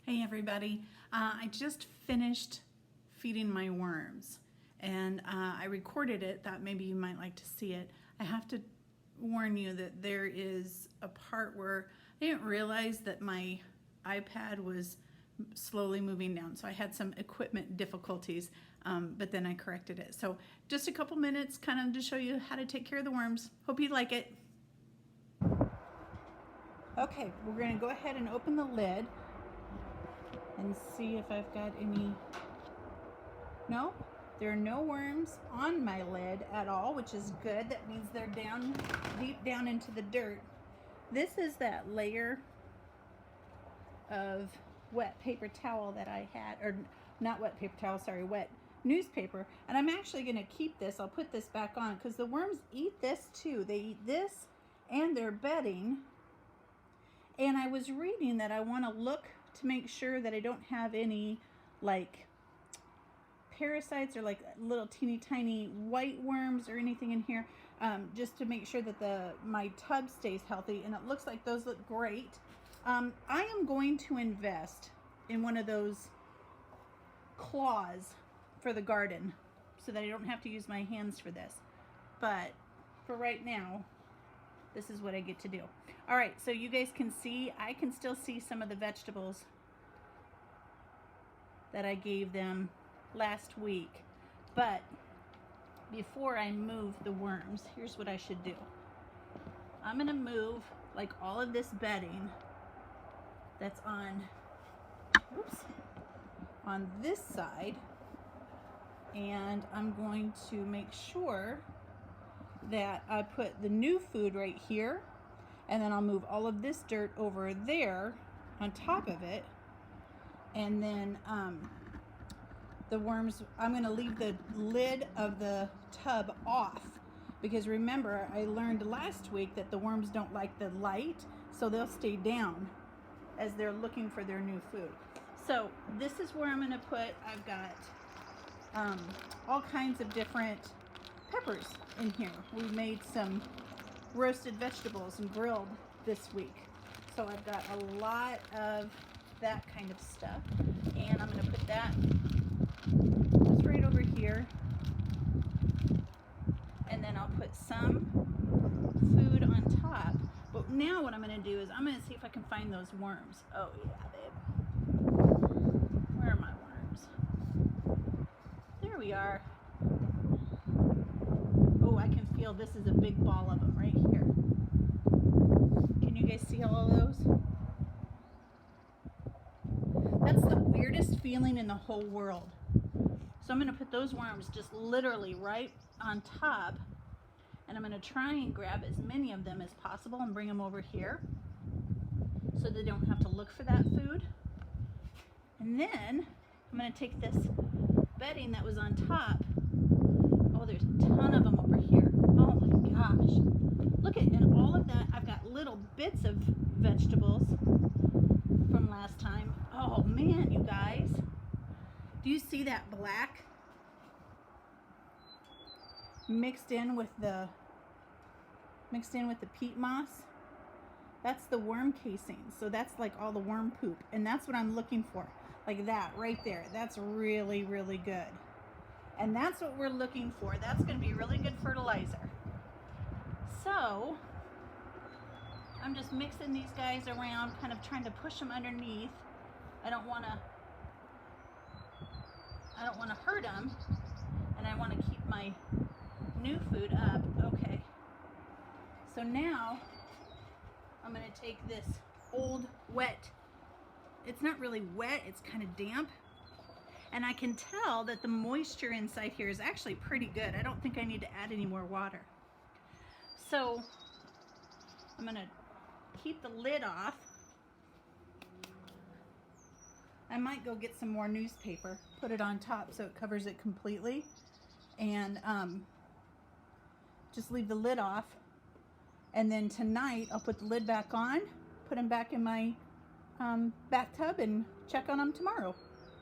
Hey everybody, I just finished feeding my worms and I recorded it, thought maybe you might like to see it. I have to warn you that there is a part where I didn't realize that my iPad was slowly moving down, so I had some equipment difficulties, but then I corrected it. So just a couple minutes kind of to show you how to take care of the worms. Hope you like it. Okay, we're going to go ahead and open the lid and see if I've got any. No, there are no worms on my lid at all, which is good. That means they're down deep down into the dirt. This is that layer of wet paper towel that I had, or not wet paper towel, sorry, wet newspaper. And I'm actually going to keep this. I'll put this back on because the worms eat this too. They eat this and their bedding. And I was reading that I want to look to make sure that I don't have any like parasites or like little teeny tiny white worms or anything in here, just to make sure that my tub stays healthy. And it looks like those look great. I am going to invest in one of those claws for the garden so that I don't have to use my hands for this. But for right now, this is what I get to do. All right, so you guys can see, I can still see some of the vegetables that I gave them last week. But before I move the worms, here's what I should do. I'm gonna move like all of this bedding that's on, on this side, and I'm going to make sure that I put the new food right here, and then I'll move all of this dirt over there on top of it, and then the worms, I'm going to leave the lid of the tub off, because remember I learned last week that the worms don't like the light, so they'll stay down as they're looking for their new food. So this is where I'm going to put, I've got all kinds of different peppers in here. We made some roasted vegetables and grilled this week, so I've got a lot of that kind of stuff, and I'm going to put that just right over here, and then I'll put some food on top. But now what I'm going to do is I'm going to see if I can find those worms. Oh yeah, babe, where are my worms? There we are. Oh, I can feel this is a big ball of them right here. Can you guys see all of those? That's the weirdest feeling in the whole world. So I'm going to put those worms just literally right on top, and I'm going to try and grab as many of them as possible and bring them over here so they don't have to look for that food. And then I'm going to take this bedding that was on top. Oh, there's a ton of them over here. Oh my gosh. Look at, and all of that, I've got little bits of vegetables from last time. Oh man, you guys. Do you see that black mixed in with the peat moss? That's the worm casings. So that's like all the worm poop, and that's what I'm looking for. Like that right there. That's really, really good. And that's what we're looking for. That's going to be really good fertilizer. So I'm just mixing these guys around, kind of trying to push them underneath. I don't want to hurt them, and I want to keep my new food up. Okay. So now I'm going to take this old wet, it's not really wet, it's kind of damp, and I can tell that the moisture inside here is actually pretty good. I don't think I need to add any more water. So I'm going to keep the lid off. I might go get some more newspaper, put it on top so it covers it completely, and just leave the lid off. And then tonight I'll put the lid back on, put them back in my bathtub, and check on them tomorrow.